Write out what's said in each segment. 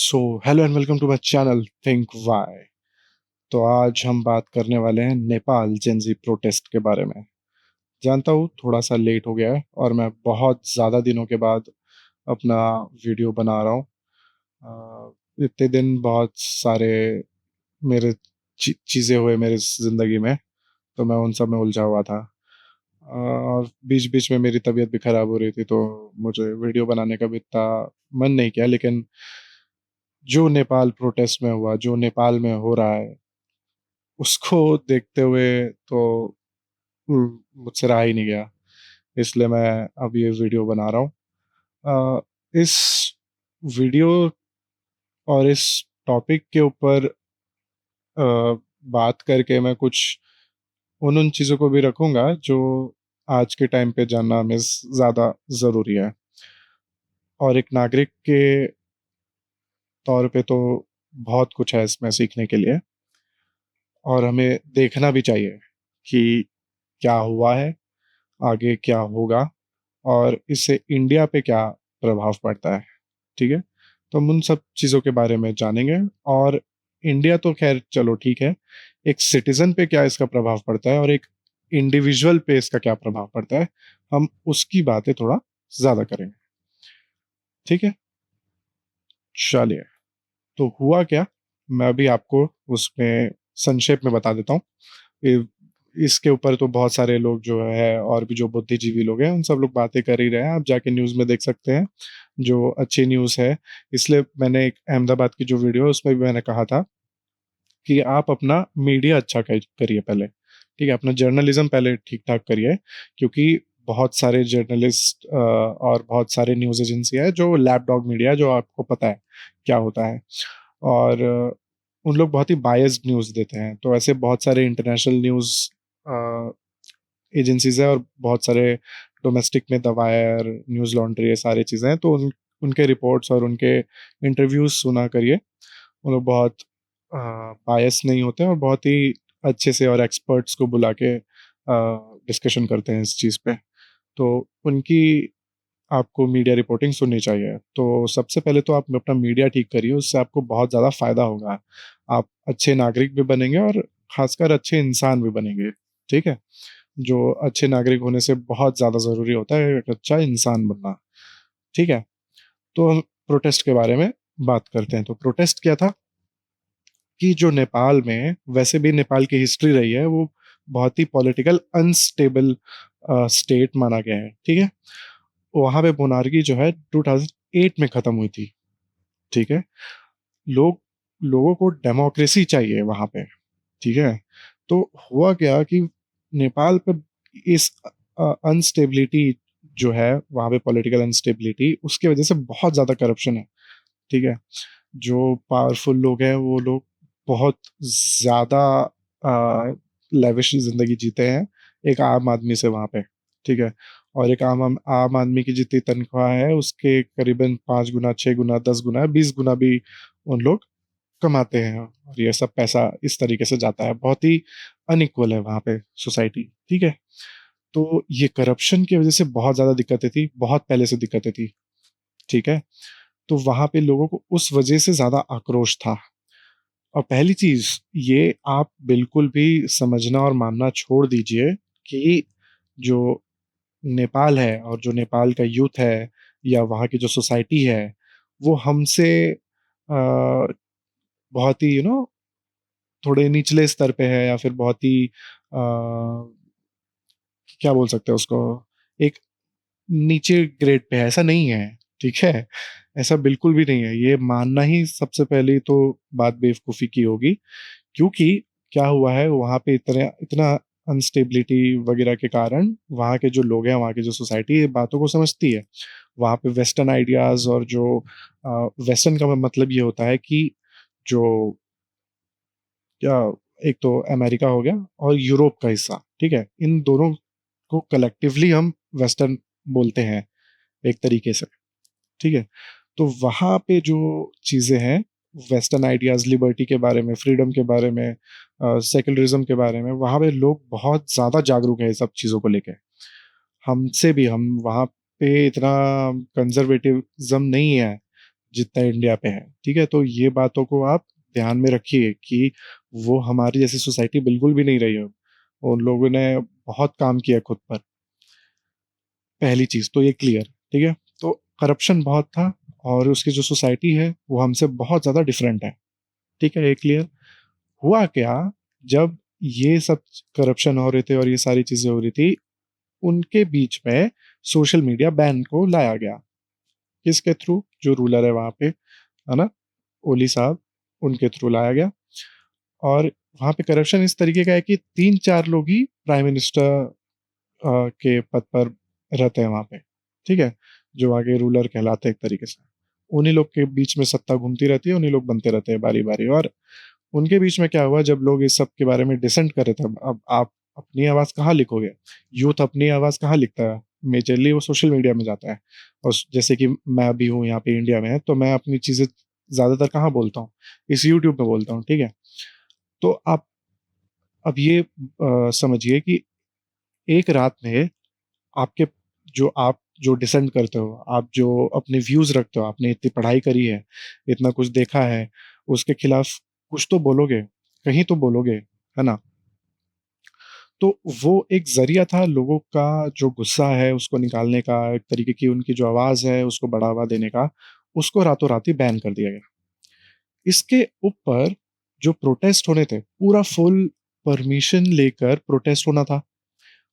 So hello and welcome to my channel think why. तो आज हम बात करने वाले हैं नेपाल जेनजी प्रोटेस्ट के बारे में। जानता हूँ थोड़ा सा लेट हो गया है और मैं बहुत ज़्यादा दिनों के बाद अपना वीडियो बना रहा हूँ। इतने दिन बहुत सारे मेरे चीज़ें हुए मेरे ज़िंदगी में, तो मैं उन सब में उलझा हुआ था। और बीच बीच में मेरी तबीयत भी खराब हो रही थी, तो मुझे वीडियो बनाने का भी इतना मन नहीं किया। लेकिन जो नेपाल प्रोटेस्ट में हुआ, जो नेपाल में हो रहा है, उसको देखते हुए तो मुझसे रहा ही नहीं गया। इसलिए मैं अब ये वीडियो बना रहा हूँ। इस वीडियो और इस टॉपिक के ऊपर बात करके मैं कुछ उन चीज़ों को भी रखूँगा जो आज के टाइम पे जानना हमें ज़्यादा ज़रूरी है। और एक नागरिक के तौर पे तो बहुत कुछ है इसमें सीखने के लिए, और हमें देखना भी चाहिए कि क्या हुआ है, आगे क्या होगा, और इससे इंडिया पे क्या प्रभाव पड़ता है। ठीक है? तो हम उन सब चीज़ों के बारे में जानेंगे। और इंडिया तो ख़ैर चलो ठीक है, एक सिटिज़न पे क्या इसका प्रभाव पड़ता है और एक इंडिविजुअल पे इसका क्या प्रभाव पड़ता है, हम उसकी बातें थोड़ा ज़्यादा करेंगे। ठीक है? चलिए, तो हुआ क्या? मैं अभी आपको उसमें संक्षेप में बता देता हूँ। इ इसके ऊपर तो बहुत सारे लोग जो है, और भी जो बुद्धिजीवी लोग हैं, उन सब लोग बातें कर ही रहे हैं। आप जाके न्यूज़ में देख सकते हैं, जो अच्छी न्यूज़ है। इसलिए मैंने एक अहमदाबाद की जो वीडियो है, उसमें भी मैंने कहा था कि आप अपना मीडिया अच्छा करिए पहले। ठीक है? अपना जर्नलिज़्म पहले ठीक-ठाक करिए, क्योंकि बहुत सारे जर्नलिस्ट और बहुत सारे न्यूज़ एजेंसियाँ हैं जो लैपडॉग मीडिया है, जो आपको पता है क्या होता है। और उन लोग बहुत ही बायस्ड न्यूज़ देते हैं। तो ऐसे बहुत सारे इंटरनेशनल न्यूज़ अ, एजेंसीज़ हैं, और बहुत सारे डोमेस्टिक में द वायर, न्यूज़ लॉन्ड्री, ये सारी चीज़ें हैं। तो उनके रिपोर्ट्स और उनके इंटरव्यूज़ सुना करिए। वो लोग बहुत बायस नहीं होते हैं, और बहुत ही अच्छे से और एक्सपर्ट्स को बुला के डिस्कशन करते हैं इस चीज़ पे। तो उनकी आपको मीडिया रिपोर्टिंग सुननी चाहिए। तो सबसे पहले तो आप अपना मीडिया ठीक करिए, उससे आपको बहुत ज़्यादा फ़ायदा होगा। आप अच्छे नागरिक भी बनेंगे, और ख़ासकर अच्छे इंसान भी बनेंगे। ठीक है? जो अच्छे नागरिक होने से बहुत ज़्यादा ज़रूरी होता है एक अच्छा इंसान बनना। ठीक है? तो हम प्रोटेस्ट के बारे में बात करते हैं। तो प्रोटेस्ट क्या था कि जो नेपाल में, वैसे भी नेपाल की हिस्ट्री रही है, वो बहुत ही पॉलिटिकल अनस्टेबल स्टेट माना गया है। ठीक है? वहाँ पे मोनार्की जो है 2008 में खत्म हुई थी। ठीक है? लोग लोगों को डेमोक्रेसी चाहिए वहाँ पे। ठीक है? तो हुआ क्या कि नेपाल पे इस अनस्टेबिलिटी जो है, वहाँ पे पॉलिटिकल अनस्टेबिलिटी, उसकी वजह से बहुत ज़्यादा करप्शन है। ठीक है? जो पावरफुल लोग हैं, वो लोग बहुत ज़्यादा लेविश ज़िंदगी जीते हैं एक आम आदमी से वहाँ पे। ठीक है? और एक आम आदमी की जितनी तनख्वाह है, उसके करीबन 5 गुना, 6 गुना, 10 गुना, 20 गुना भी उन लोग कमाते हैं, और ये सब पैसा इस तरीके से जाता है। बहुत ही अनइक्वल है वहाँ पे सोसाइटी। ठीक है? तो ये करप्शन की वज़ह से बहुत ज़्यादा दिक्कतें थी, बहुत पहले से दिक्कतें थी। ठीक है? तो वहाँ पे लोगों को उस वजह से ज़्यादा आक्रोश था। और पहली चीज़, ये आप बिल्कुल भी समझना और मानना छोड़ दीजिए कि जो नेपाल है, और जो नेपाल का यूथ है, या वहाँ की जो सोसाइटी है, वो हमसे बहुत ही थोड़े निचले स्तर पे है, या फिर बहुत ही क्या बोल सकते हैं उसको, एक नीचे ग्रेड पे है, ऐसा नहीं है। ठीक है? ऐसा बिल्कुल भी नहीं है। ये मानना ही सबसे पहले तो बात बेवकूफ़ी की होगी, क्योंकि क्या हुआ है वहाँ पे, इतना इतना अनस्टेबिलिटी वगैरह के कारण, वहाँ के जो लोग हैं, वहाँ की जो सोसाइटी है, बातों को समझती है। वहाँ पे वेस्टर्न आइडियाज़, और जो वेस्टर्न का मतलब ये होता है कि जो क्या, एक तो अमेरिका हो गया और यूरोप का हिस्सा, ठीक है? इन दोनों को कलेक्टिवली हम वेस्टर्न बोलते हैं एक तरीके से। ठीक है? तो वहाँ पे जो चीज़ें हैं, वेस्टर्न आइडियाज़, लिबर्टी के बारे में, फ्रीडम के बारे में, सेक्युलरिज़्म के बारे में, वहाँ पे लोग बहुत ज़्यादा जागरूक हैं ये सब चीज़ों को लेके। हमसे भी, हम वहाँ पे इतना कंज़र्वेटिविज़्म नहीं है, जितना इंडिया पे है, ठीक है? तो ये बातों को आप ध्यान में रखिए कि वो हमारी जैसी सोसाइटी बिल्कुल भी नहीं रही है। उन लोगों ने बहुत काम किया खुद पर। पहली चीज़ तो ये क्लियर, ठीक है? तो करप्शन बहुत था और उसकी जो सोसाइटी है, वो हमसे बहुत ज़्यादा डिफरेंट है, ठीक है? ये क्लियर। हुआ क्या, जब ये सब करप्शन हो रहे थे और ये सारी चीज़ें हो रही थी, उनके बीच में सोशल मीडिया बैन को लाया गया। किसके थ्रू? जो रूलर है वहाँ पे, है ना? ओली साहब, उनके थ्रू लाया गया। और वहाँ पे करप्शन इस तरीके का है कि 3-4 लोग ही प्राइम मिनिस्टर के पद पर रहते हैं वहाँ पे, ठीक है? जो आगे रूलर कहलाते हैं एक तरीके से। उन्हीं लोग के बीच में सत्ता घूमती रहती है, उन्हीं लोग बनते रहते हैं बारी-बारी। और उनके बीच में क्या हुआ, जब लोग इस सब के बारे में डिसेंट कर रहे थे, अब आप अपनी आवाज़ कहाँ लिखोगे? यूथ अपनी आवाज़ कहाँ लिखता है? मेजरली वो सोशल मीडिया में जाता है। और जैसे कि मैं अभी हूँ यहाँ पे इंडिया में, तो मैं अपनी चीज़ें ज़्यादातर कहाँ बोलता हूँ? इस यूट्यूब पे बोलता हूँ, ठीक है? तो आप अब ये समझिए कि एक रात में आपके आप जो डिसेंड करते हो, आप जो अपने व्यूज़ रखते हो, आपने इतनी पढ़ाई करी है, इतना कुछ देखा है, उसके खिलाफ कुछ तो बोलोगे, कहीं तो बोलोगे, है ना? तो वो एक ज़रिया था लोगों का जो गुस्सा है उसको निकालने का, एक तरीके की उनकी जो आवाज़ है उसको बढ़ावा देने का, उसको रातों-रात ही बैन कर दिया गया। इसके ऊपर जो प्रोटेस्ट होने थे, पूरा फुल परमिशन लेकर प्रोटेस्ट होना था।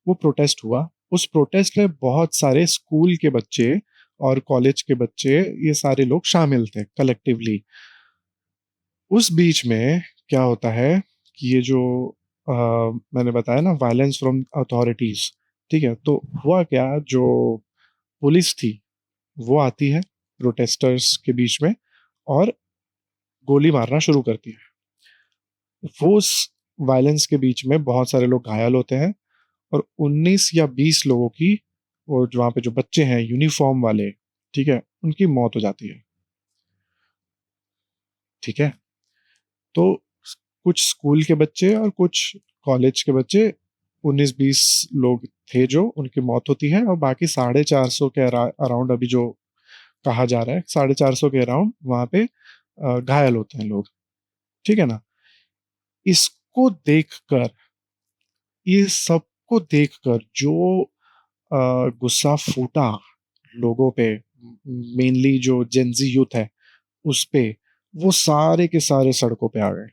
वो प्रोटेस्ट हुआ। उस प्रोटेस्ट में बहुत सारे स्कूल के बच्चे और कॉलेज के बच्चे, ये सारे लोग शामिल थे कलेक्टिवली। उस बीच में क्या होता है कि ये जो अ, मैंने बताया ना, वायलेंस फ्रॉम अथॉरिटीज़, ठीक है? तो हुआ क्या, जो पुलिस थी, वो आती है प्रोटेस्टर्स के बीच में और गोली मारना शुरू करती है। वो उस वायलेंस के बीच में बहुत सारे लोग घायल होते हैं और 19 या 20 लोगों की, वो जो वहाँ पे जो बच्चे हैं यूनिफ़ॉर्म वाले, ठीक है? उनकी मौत हो जाती है, ठीक है? तो स कुछ स्कूल के बच्चे और कुछ कॉलेज के बच्चे, 19-20 लोग थे जो उनकी मौत होती है और बाकी 450 के अराउंड, अभी जो कहा जा रहा है 450 के अराउंड वहाँ पे घायल होते हैं लोग, ठीक है ना? इसको देखकर, ये सबको देखकर जो गुस्सा फूटा लोगों पे, मेनली जो जेन ज़ी यूथ है, उस पे, वो सारे के सारे सड़कों पे आ गए।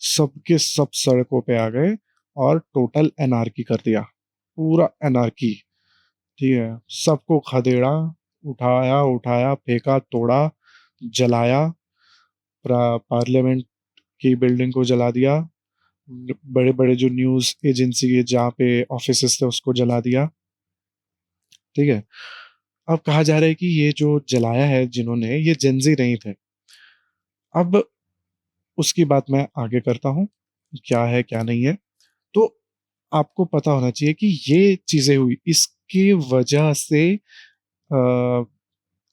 सब के सब सड़कों पे आ गए और टोटल एनार्की कर दिया। पूरा एनार्की, ठीक है? सबको खदेड़ा, उठाया, फेंका, तोड़ा, जलाया, पार्लियामेंट की बिल्डिंग को जला दिया। बड़े-बड़े जो न्यूज़ एजेंसी के जहाँ पे ऑफ़िसेज़ थे उसको जला दिया, ठीक है? अब कहा जा रहा है कि ये जो जलाया है जिन्होंने, ये जेन ज़ी नहीं थे। अब उसकी बात मैं आगे करता हूँ, क्या है, क्या नहीं है। तो आपको पता होना चाहिए कि ये चीज़ें हुई, इसकी वजह से अ,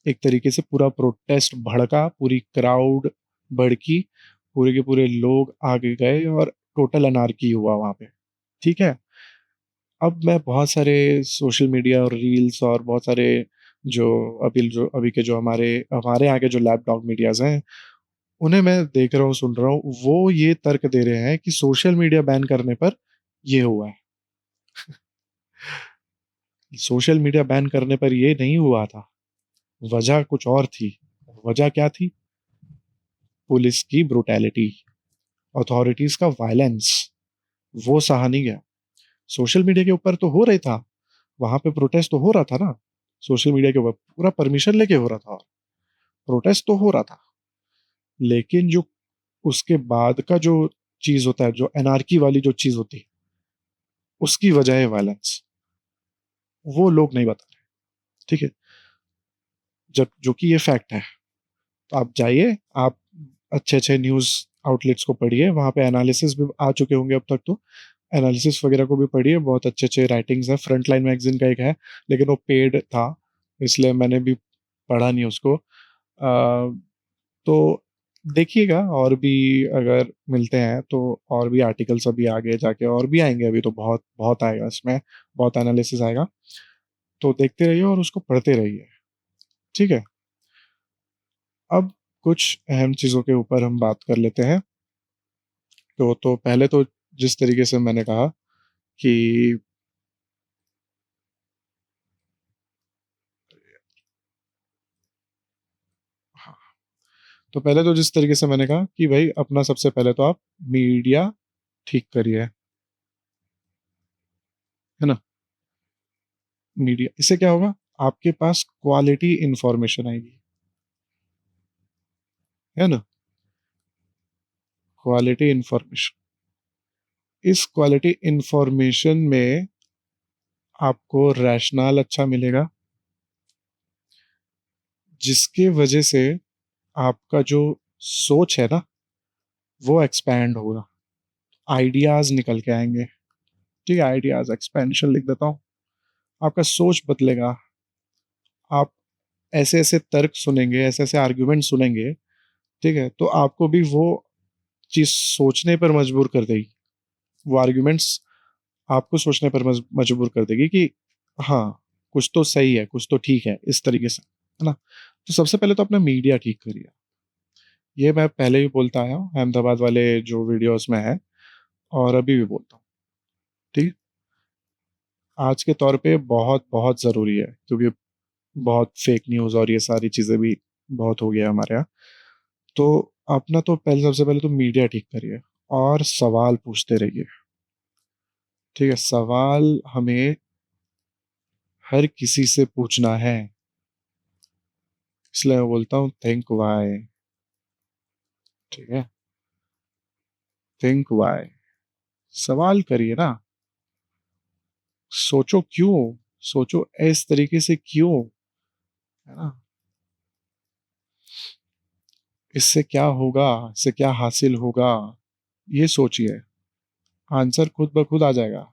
एक तरीके से पूरा प्रोटेस्ट भड़का, पूरी क्राउड भड़की, पूरे के पूरे लोग आगे गए और टोटल एनार्की हुआ वहाँ पे, ठीक है? अब मैं बहुत सारे सोशल मीडिया और रील्स और बहुत सारे जो अभी के जो हमारे हमारे यहाँ के जो लैपडॉग मीडियाज़ हैं, उन्हें मैं देख रहा हूँ, सुन रहा हूँ, वो ये तर्क दे रहे हैं कि सोशल मीडिया बैन करने पर ये हुआ है। सोशल मीडिया बैन करने पर ये नहीं हुआ था, वजह कुछ और थी। वजह क्या थी? पुलिस की ब्रुटैलिटी, अथॉरिटीज़ का वायलेंस, वो सहा नहीं गया। सोशल मीडिया के ऊपर तो हो रही था, वहाँ पे प्रोटेस्ट तो हो रहा था ना, सोशल मीडिया के ऊपर पूरा परमिशन लेके हो रहा था, प्रोटेस्ट तो हो रहा था। लेकिन जो उसके बाद का जो चीज़ होता है, जो एनार्की वाली जो चीज़ होती है, उसकी वजह है वायलेंस। वो लोग नहीं बता रहे, ठीक है? जब जो कि ये फैक्ट है। तो आप जाइए, आप अच्छे-अच्छे न्यूज़ आउटलेट्स को पढ़िए, वहाँ पे एनालिसिस भी आ चुके होंगे अब तक तो। एनालिसिस वगैरह को भी पढ़िए, बहुत अच्छे-अच्छे राइटिंग्स हैं। फ्रंटलाइन मैगज़ीन का एक है, लेकिन वो पेड था, इसलिए मैंने भी पढ़ा नहीं उसको। तो देखिएगा, और भी अगर मिलते हैं तो और भी आर्टिकल्स अभी आगे जाके और भी आएँगे, अभी तो बहुत बहुत आएगा इसमें, बहुत एनालिसिस आएगा। तो देखते रहिए और उसको पढ़ते रहिए, ठीक है? अब कुछ अहम चीज़ों के ऊपर हम बात कर लेते हैं। तो पहले तो जिस तरीके से मैंने कहा कि हाँ, तो पहले तो जिस तरीके से मैंने कहा कि भाई अपना सबसे पहले तो आप मीडिया ठीक करिए, है ना? मीडिया इससे क्या होगा? आपके पास क्वालिटी इंफॉर्मेशन आएगी, है ना? Quality information. इस क्वालिटी इंफॉर्मेशन में आपको रैशनल अच्छा मिलेगा, जिसकी वजह से आपका जो सोच है ना, वो एक्सपैंड होगा, आइडियाज निकल के आएंगे। ठीक है, आइडियाज एक्सपेंशन लिख देता हूँ। आपका सोच बदलेगा, आप ऐसे ऐसे तर्क सुनेंगे, ऐसे ऐसे आर्ग्यूमेंट सुनेंगे, ठीक है, तो आपको भी वो चीज सोचने पर मजबूर कर देगी। वो आर्ग्यूमेंट्स आपको सोचने पर मजबूर कर देगी कि हाँ, कुछ तो सही है, कुछ तो ठीक है, इस तरीके से, है ना? तो सबसे पहले तो अपना मीडिया ठीक करिए। ये मैं पहले भी बोलता आया हूँ, अहमदाबाद वाले जो वीडियोस में है, और अभी भी बोलता हूँ। ठीक है? आज के तौर पे बहुत बहुत ज़रूरी है, क्योंकि बहुत फेक न्यूज़ और ये सारी चीज़ें भी बहुत हो गया हमारे यहाँ। तो अपना तो पहले सबसे पहले तो मीडिया ठीक करिए और सवाल पूछते रहिए। ठीक है, सवाल हमें हर किसी से पूछना है। इसलिए मैं बोलता हूँ थिंक वाई। ठीक है, थिंक वाई, सवाल करिए ना, सोचो क्यों, सोचो इस तरीके से क्यों, है ना? इससे क्या होगा, इससे क्या हासिल होगा, ये सोचिए। आंसर खुद ब खुद आ जाएगा।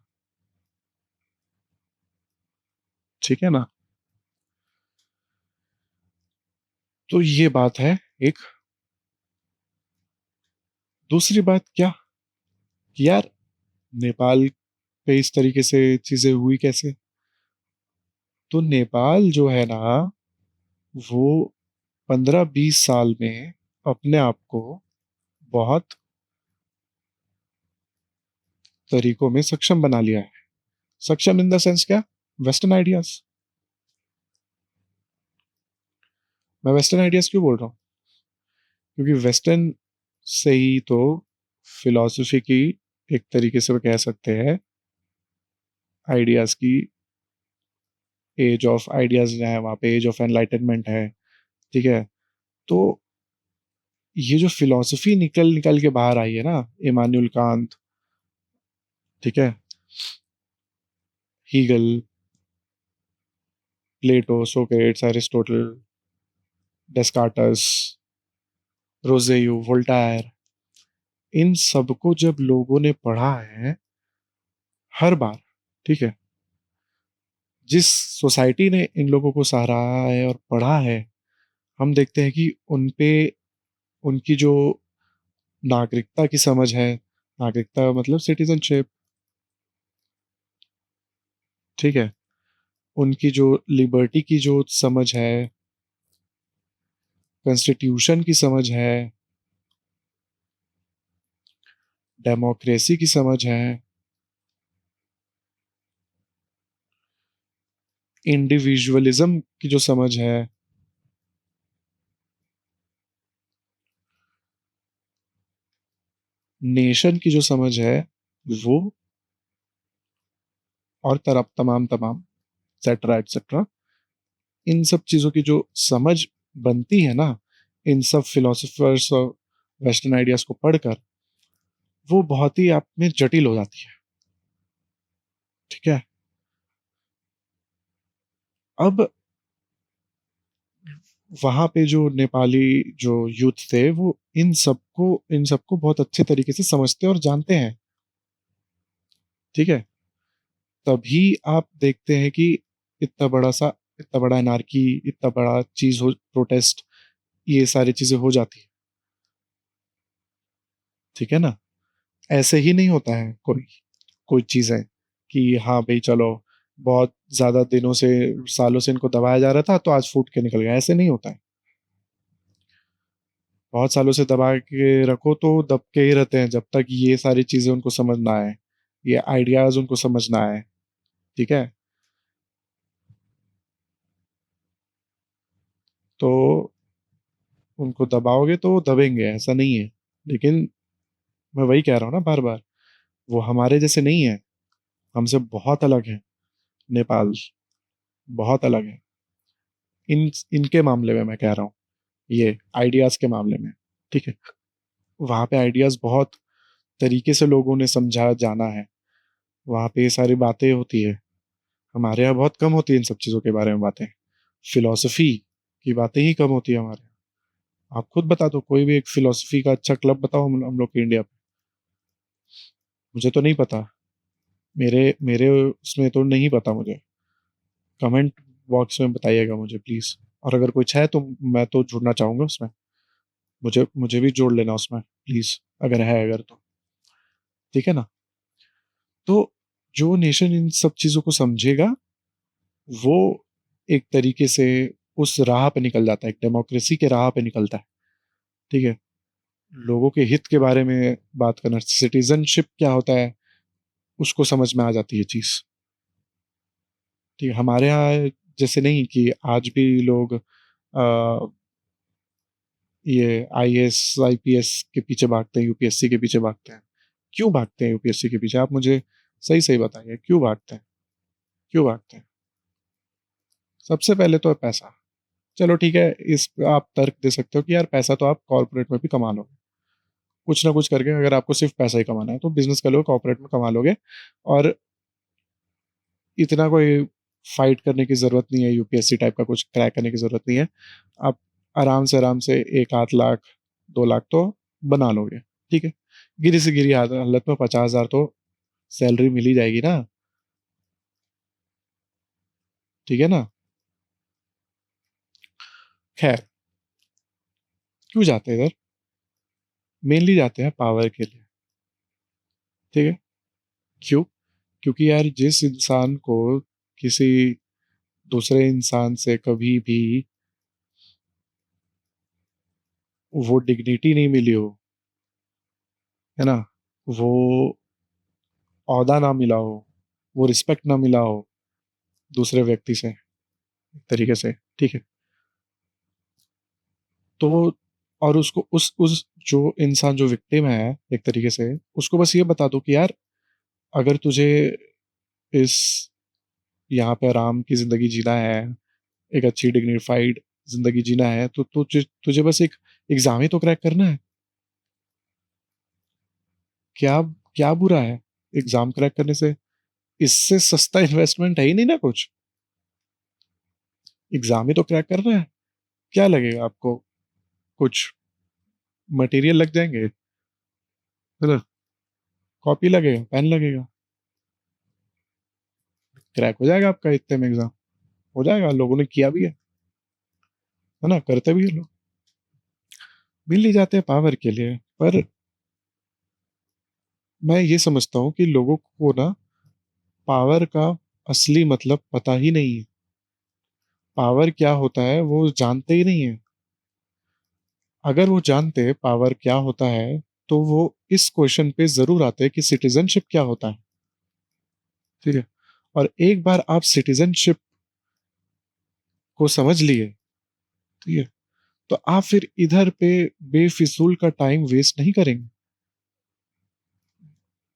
ठीक है ना? तो ये बात है एक। दूसरी बात क्या कि यार, नेपाल पे इस तरीके से चीजें हुई कैसे? तो नेपाल जो है ना, वो 15-20 साल में अपने आप को बहुत तरीकों में सक्षम बना लिया है। सक्षम इन द सेंस क्या? Western ideas. मैं वेस्टर्न आइडियाज क्यों बोल रहा हूँ? क्योंकि वेस्टर्न से ही तो फिलॉसफी की, एक तरीके से वो कह सकते हैं, आइडियाज की एज ऑफ आइडियाज है, वहाँ पे एज ऑफ एनलाइटनमेंट है। ठीक है, तो ये जो फिलॉसफी निकल निकल के बाहर आई है ना, इमानुएल कांत, ठीक है, हीगल, प्लेटो, सोक्रेट्स, एरिस्टोटल, डेस्कार्टस, रोजेयू, वोल्टायर, इन सबको जब लोगों ने पढ़ा है हर बार, ठीक है, जिस सोसाइटी ने इन लोगों को सराहा है और पढ़ा है, हम देखते हैं कि उनपे उनकी जो नागरिकता की समझ है, नागरिकता मतलब सिटीजनशिप, ठीक है, उनकी जो लिबर्टी की जो समझ है, कॉन्स्टिट्यूशन की समझ है, डेमोक्रेसी की समझ है, इंडिविजुअलिज्म की जो समझ है, नेशन की जो समझ है, वो, और तरफ तमाम तमाम एक्सेट्रा एक्सेट्रा, इन सब चीजों की जो समझ बनती है ना, इन सब फिलोसोफर्स और वेस्टर्न आइडियाज को पढ़कर, वो बहुत ही आप में जटिल हो जाती है। ठीक है, अब वहां पे जो नेपाली जो यूथ थे, वो इन सबको बहुत अच्छे तरीके से समझते और जानते हैं। ठीक है, तभी आप देखते हैं कि इतना बड़ा सा, इतना बड़ा एनार्की, इतना बड़ा चीज हो, प्रोटेस्ट, ये सारी चीजें हो जाती है। ठीक है ना? ऐसे ही नहीं होता है कोई कोई चीजें कि हाँ भाई चलो, बहुत ज्यादा दिनों से, सालों से इनको दबाया जा रहा था, तो आज फूट के निकल गया, ऐसे नहीं होता है। बहुत सालों से दबा के रखो तो दब के ही रहते हैं जब तक ये सारी चीजें उनको समझ ना आए, ये आइडियाज उनको समझ ना आए। ठीक है। तो उनको दबाओगे तो वो दबेंगे, ऐसा नहीं है। लेकिन मैं वही कह रहा हूँ ना बार बार, वो हमारे जैसे नहीं है, हमसे बहुत अलग है। नेपाल बहुत अलग है इन इनके मामले में, मैं कह रहा हूँ, ये आइडियाज के मामले में। ठीक है। वहां पे आइडियाज बहुत तरीके से लोगों ने समझा जाना है, वहां पे ये सारी बातें होती है। हमारे यहाँ बहुत कम होती है इन सब चीजों के बारे में बातें। फिलोसफी की बातें ही कम होती है हमारे यहाँ। आप खुद बता दो कोई भी एक फिलोसफी का अच्छा क्लब बताओ हम लोग के इंडिया पे। मुझे तो नहीं पता। मेरे मेरे उसमें तो नहीं पता मुझे। कमेंट बॉक्स में बताइएगा मुझे प्लीज। और अगर कुछ है तो मैं तो जुड़ना चाहूंगा उसमें। मुझे मुझे भी जोड़ लेना उसमें प्लीज, अगर है अगर तो। ठीक है ना। तो जो नेशन इन सब चीजों को समझेगा, वो एक तरीके से उस राह पे निकल जाता है, एक डेमोक्रेसी के राह पे निकलता है। ठीक है। लोगों के हित के बारे में बात करना, सिटीजनशिप क्या होता है, उसको समझ में आ जाती है चीज। ठीक है। हमारे यहाँ जैसे नहीं कि आज भी लोग ये आईएएस आईपीएस के पीछे भागते हैं, यूपीएससी के पीछे भागते हैं। क्यों भागते हैं यूपीएससी के पीछे, आप मुझे सही सही बताइए, क्यों भागते हैं? क्यों भागते हैं? सबसे पहले तो है पैसा। चलो ठीक है, इस आप तर्क दे सकते हो कि यार पैसा तो आप कॉर्पोरेट में भी कमा लोगे, कुछ ना कुछ करके। अगर आपको सिर्फ पैसा ही कमाना है तो बिजनेस कर लो, कॉर्पोरेट में कमा लोगे। और इतना कोई फाइट करने की जरूरत नहीं है, यूपीएससी टाइप का कुछ क्रैक करने की जरूरत नहीं है। आप आराम से एक आध लाख 2 लाख तो बना लोगे। ठीक है। गिरी से गिरी हालत में 50,000 तो सैलरी मिल ही जाएगी ना। ठीक है ना। खैर, क्यों जाते हैं इधर? मेनली जाते हैं पावर के लिए। ठीक है। क्यों? क्योंकि यार जिस इंसान को किसी दूसरे इंसान से कभी भी वो डिग्निटी नहीं मिली हो, है ना, वो औहदा ना मिला हो, वो रिस्पेक्ट ना मिला हो दूसरे व्यक्ति से, एक तरीके से। ठीक है। तो और उसको उस जो इंसान जो विक्टिम है एक तरीके से, उसको बस ये बता दो कि यार अगर तुझे इस यहाँ पे आराम की जिंदगी जीना है, एक अच्छी डिग्निफाइड जिंदगी जीना है, तो तुझे तुझे बस एक एग्जाम ही तो क्रैक करना है। क्या क्या बुरा है एग्जाम क्रैक करने से? इससे सस्ता इन्वेस्टमेंट है ही नहीं ना कुछ। एग्जाम ही तो क्रैक करना है। क्या लगेगा आपको? कुछ मटेरियल लग जाएंगे, है ना, कॉपी लगेगा, पेन लगेगा, क्रैक हो जाएगा आपका इतने में एग्जाम। हो जाएगा, लोगों ने किया भी है ना, करते भी है लोग। मिल ही जाते हैं पावर के लिए। पर मैं ये समझता हूँ कि लोगों को ना पावर का असली मतलब पता ही नहीं है। पावर क्या होता है वो जानते ही नहीं है। अगर वो जानते पावर क्या होता है तो वो इस क्वेश्चन पे जरूर आते कि सिटीजनशिप क्या होता है। ठीक है। और एक बार आप सिटीजनशिप को समझ लिए, ठीक है, तो आप फिर इधर पे बेफिजूल का टाइम वेस्ट नहीं करेंगे।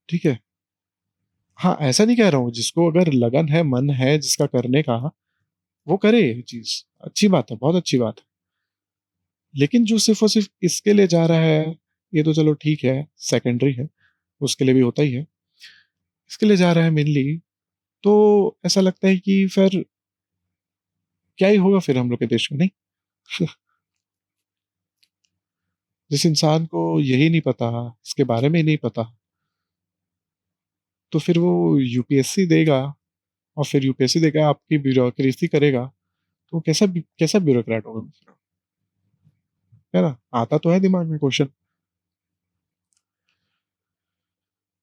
ठीक है। हाँ, ऐसा नहीं कह रहा हूँ, जिसको अगर लगन है, मन है जिसका करने का, वो करे ये चीज, अच्छी बात है, बहुत अच्छी बात है। लेकिन जो सिर्फ और सिर्फ इसके लिए जा रहा है, ये तो चलो ठीक है, सेकेंडरी है, उसके लिए भी होता ही है। इसके लिए जा रहा है मेनली, तो ऐसा लगता है कि फिर क्या ही होगा फिर हम लोग के देश में, नहीं? जिस इंसान को यही नहीं पता, इसके बारे में ही नहीं पता, तो फिर वो यूपीएससी देगा, और फिर यूपीएससी देगा आपकी ब्यूरोक्रेसी करेगा, तो वो कैसा कैसा ब्यूरोक्रेट होगा? है ना, आता तो है दिमाग में क्वेश्चन।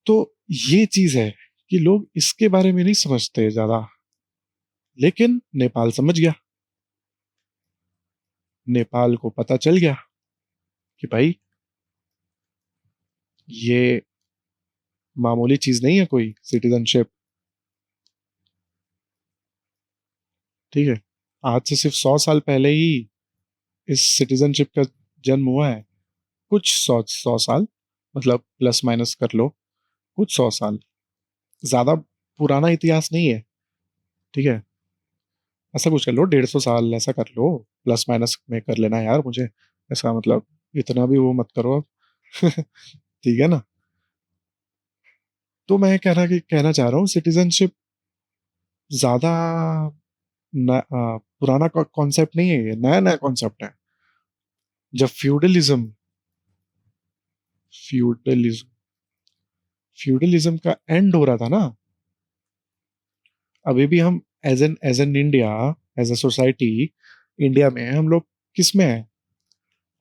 तो ये चीज है कि लोग इसके बारे में नहीं समझते ज्यादा। लेकिन नेपाल समझ गया। नेपाल को पता चल गया कि भाई ये मामूली चीज नहीं है कोई सिटीजनशिप। ठीक है, आज से सिर्फ 100 साल पहले ही इस सिटीजनशिप का जन्म हुआ है। कुछ सौ साल, मतलब प्लस माइनस कर लो, कुछ 100 साल, ज्यादा पुराना इतिहास नहीं है। ठीक है, ऐसा कुछ कर लो, 150 साल ऐसा कर लो, प्लस माइनस में कर लेना यार मुझे, ऐसा मतलब इतना भी वो मत करो अब। ठीक है ना। तो मैं कहना चाह रहा हूँ सिटीजनशिप ज्यादा पुराना कॉन्सेप्ट नहीं है, ये नया नया कॉन्सेप्ट है। जब फ्यूडलिज्म फ्यूडलिज्म का एंड हो रहा था ना, अभी भी हम as an India, as a society, India में हम लोग किस में है?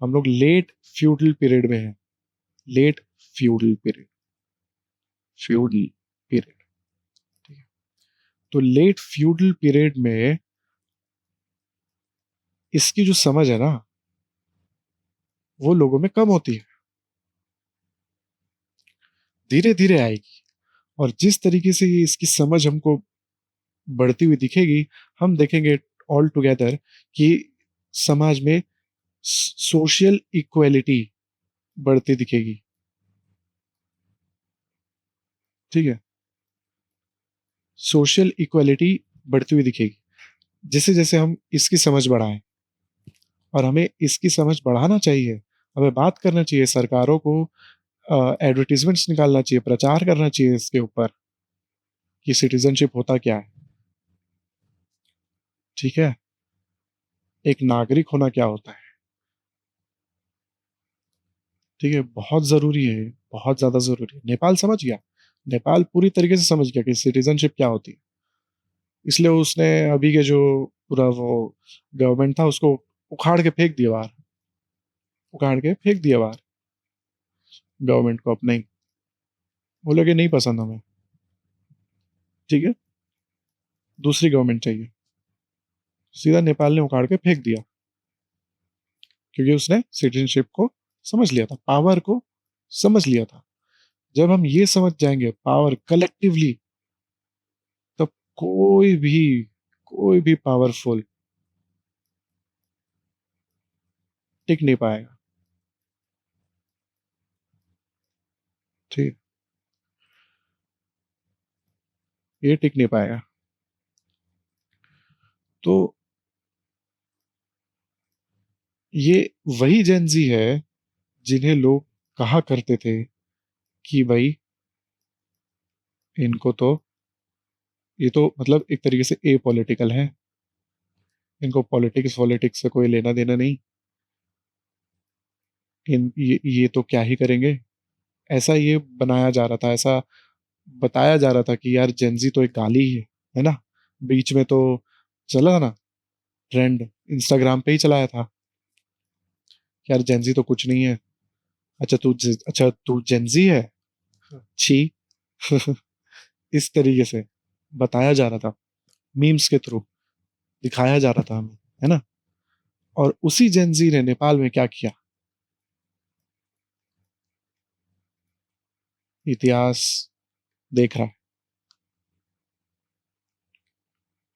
हम लोग लेट फ्यूडल पीरियड में है। Late feudal period, feudal period. ठीक है, तो लेट फ्यूडल पीरियड में इसकी जो समझ है ना, वो लोगों में कम होती है, धीरे धीरे आएगी। और जिस तरीके से ये इसकी समझ हमको बढ़ती हुई दिखेगी, हम देखेंगे ऑल टुगेदर कि समाज में सोशल इक्वेलिटी बढ़ती दिखेगी। ठीक है, सोशल इक्वेलिटी बढ़ती हुई दिखेगी जैसे जैसे हम इसकी समझ बढ़ाएं। और हमें इसकी समझ बढ़ाना चाहिए, हमें बात करना चाहिए, सरकारों को एडवर्टीजमेंट्स निकालना चाहिए, प्रचार करना चाहिए इसके ऊपर कि सिटीजनशिप होता क्या है। ठीक है, एक नागरिक होना क्या होता है। ठीक है, बहुत जरूरी है, बहुत ज्यादा जरूरी है। नेपाल समझ गया, नेपाल पूरी तरीके से समझ गया कि सिटीजनशिप क्या होती है। इसलिए उसने अभी के जो पूरा वो गवर्नमेंट था उसको उखाड़ के फेंक दिया बाहर, उखाड़ के फेंक दिया बाहर, गवर्नमेंट को अपने ही। बोले कि नहीं पसंद हमें, ठीक है, दूसरी गवर्नमेंट चाहिए। सीधा नेपाल ने उखाड़ के फेंक दिया, क्योंकि उसने सिटीजनशिप को समझ लिया था, पावर को समझ लिया था। जब हम ये समझ जाएंगे पावर कलेक्टिवली, तब कोई भी कोई भी पावरफुल टिक नहीं पाएगा। ठीक, ये टिक नहीं पाएगा। तो ये वही जेंजी है जिन्हें लोग कहा करते थे कि भाई इनको तो, ये तो मतलब एक तरीके से ए पॉलिटिकल है, इनको पॉलिटिक्स पॉलिटिक्स से कोई लेना देना नहीं, ये तो क्या ही करेंगे। ऐसा ये बनाया जा रहा था, ऐसा बताया जा रहा था कि यार जेंजी तो एक गाली ही है ना। बीच में तो चला ना ट्रेंड, इंस्टाग्राम पे ही चलाया था कि यार जेंजी तो कुछ नहीं है। अच्छा तू जेंजी है, छी। इस तरीके से बताया जा रहा था, मीम्स के थ्रू दिखाया जा रहा था हमें, है ना। और उसी जेंजी ने नेपाल में क्या किया, इतिहास देख रहा है,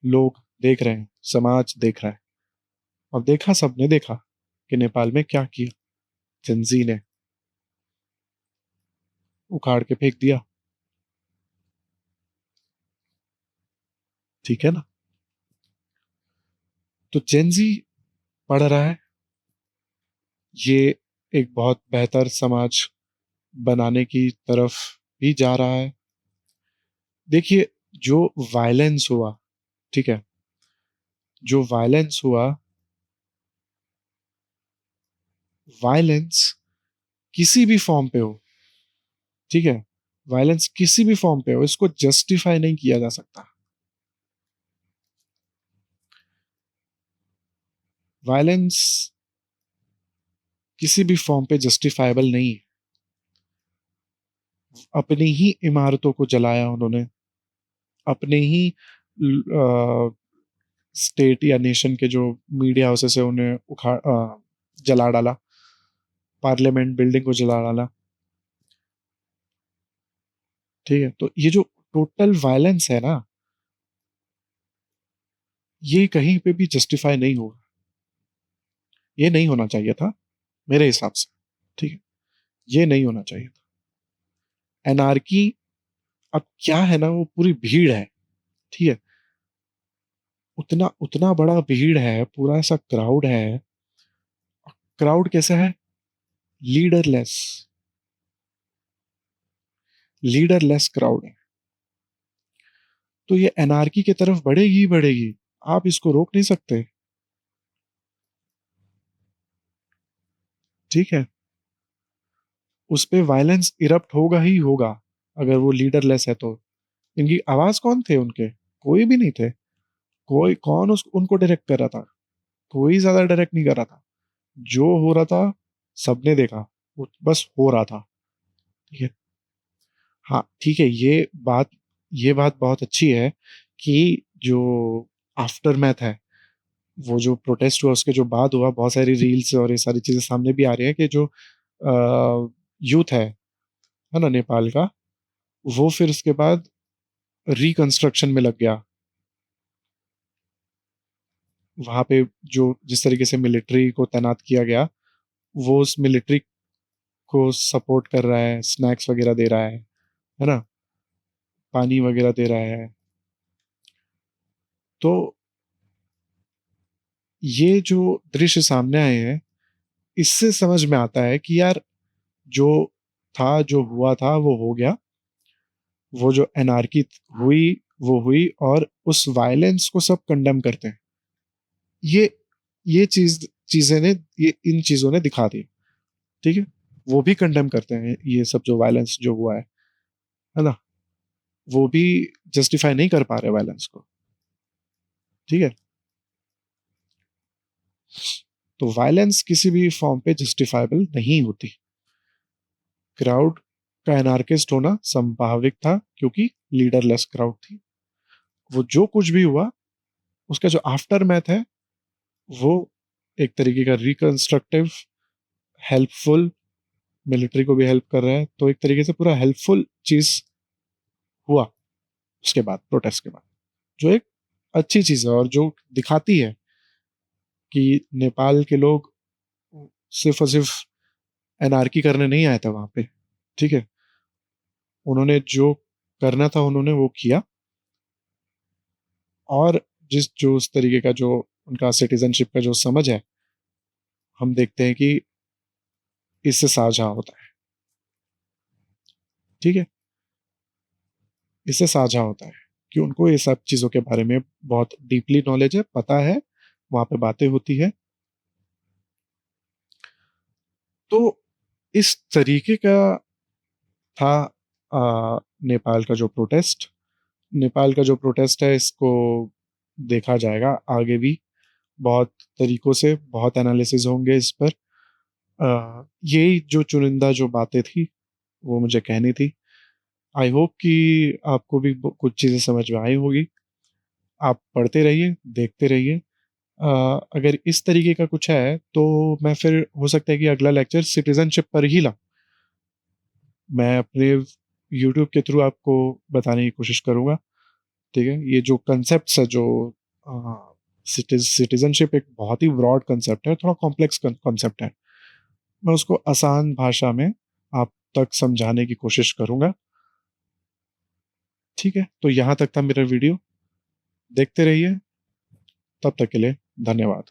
लोग देख रहे हैं, समाज देख रहा है। और देखा, सबने देखा कि नेपाल में क्या किया जेंजी ने, उखाड़ के फेंक दिया। ठीक है ना। तो जेंजी पढ़ रहा है, ये एक बहुत बेहतर समाज बनाने की तरफ भी जा रहा है। देखिए, जो वायलेंस हुआ, ठीक है, जो वायलेंस हुआ, वायलेंस किसी भी फॉर्म पे हो, ठीक है, वायलेंस किसी भी फॉर्म पे हो, इसको जस्टिफाई नहीं किया जा सकता। वायलेंस किसी भी फॉर्म पे जस्टिफाइबल नहीं है। अपनी ही इमारतों को जलाया उन्होंने, अपने ही स्टेट या नेशन के जो मीडिया हाउसेस है उन्हें जला डाला। पार्लियामेंट बिल्डिंग को जला डाला। ठीक है, तो ये जो टोटल वायलेंस है ना, ये कहीं पे भी जस्टिफाई नहीं होगा, ये नहीं होना चाहिए था मेरे हिसाब से। ठीक है, ये नहीं होना चाहिए था। एनार्की, अब क्या है ना, वो पूरी भीड़ है। ठीक है, उतना उतना बड़ा भीड़ है, पूरा ऐसा क्राउड है। क्राउड कैसा है? लीडरलेस, लीडरलेस क्राउड है। तो ये एनार्की की तरफ बढ़ेगी ही बढ़ेगी, आप इसको रोक नहीं सकते। ठीक है, उस पे वायलेंस इरप्ट होगा ही होगा, अगर वो लीडरलेस है तो। इनकी आवाज कौन थे उनके? कोई भी नहीं थे। कोई कौन उनको डायरेक्ट कर रहा था? कोई ज्यादा डायरेक्ट नहीं कर रहा था। जो हो रहा था सबने देखा, वो बस हो रहा था। ठीक है, हाँ ठीक है, ये बात बहुत अच्छी है कि जो आफ्टर मैथ है, वो जो प्रोटेस्ट हुआ उसके जो बाद हुआ, बहुत सारी रील्स और ये सारी चीजें सामने भी आ रही है कि जो यूथ है ना नेपाल का, वो फिर उसके बाद रिकंस्ट्रक्शन में लग गया। वहां पे जो जिस तरीके से मिलिट्री को तैनात किया गया, वो उस मिलिट्री को सपोर्ट कर रहा है, स्नैक्स वगैरह दे रहा है ना, पानी वगैरह दे रहा है। तो ये जो दृश्य सामने आए हैं, इससे समझ में आता है कि यार, जो था, जो हुआ था वो हो गया। वो जो एनार्की हुई वो हुई, और उस वायलेंस को सब कंडेम करते हैं। ये ये चीजें ने, ये इन चीजों ने दिखा दी। ठीक है, वो भी कंडेम करते हैं ये सब जो वायलेंस जो हुआ है ना, वो भी जस्टिफाई नहीं कर पा रहे वायलेंस को। ठीक है, तो वायलेंस किसी भी फॉर्म पे जस्टिफाइबल नहीं होती। क्राउड का एनार्किस्ट होना संभाविक था, क्योंकि लीडरलेस क्राउड थी। वो जो कुछ भी हुआ, उसका जो आफ्टर मैथ है, वो एक तरीके का रिकंस्ट्रक्टिव, हेल्पफुल, मिलिट्री को भी हेल्प कर रहा है, तो एक तरीके से पूरा हेल्पफुल चीज हुआ उसके बाद, प्रोटेस्ट के बाद, जो एक अच्छी चीज है और जो दिखाती है कि नेपाल के लोग सिर्फ और सिर्फ एनार्की करने नहीं आए थे वहां पे। ठीक है, उन्होंने जो करना था उन्होंने वो किया। और जो उस तरीके का जो उनका सिटीजनशिप का जो समझ है, हम देखते हैं कि इससे साझा होता है। ठीक है, इससे साझा होता है कि उनको ये सब चीजों के बारे में बहुत डीपली नॉलेज है, पता है, वहां पे बातें होती है। तो इस तरीके का था नेपाल का जो प्रोटेस्ट। नेपाल का जो प्रोटेस्ट है, इसको देखा जाएगा आगे भी, बहुत तरीकों से बहुत एनालिसिस होंगे इस पर। यही जो चुनिंदा जो बातें थी, वो मुझे कहनी थी। आई होप कि आपको भी कुछ चीज़ें समझ में आई होगी। आप पढ़ते रहिए, देखते रहिए। अगर इस तरीके का कुछ है तो मैं फिर, हो सकता है कि अगला लेक्चर सिटीजनशिप पर ही लाऊं। मैं अपने यूट्यूब के थ्रू आपको बताने की कोशिश करूंगा। ठीक है, ये जो कंसेप्ट है, जो सिटीजनशिप एक बहुत ही ब्रॉड कंसेप्ट है, थोड़ा कॉम्प्लेक्स कंसेप्ट है। मैं उसको आसान भाषा में आप तक समझाने की कोशिश करूंगा। ठीक है, तो यहाँ तक था मेरा वीडियो। देखते रहिए, तब तक के लिए धन्यवाद।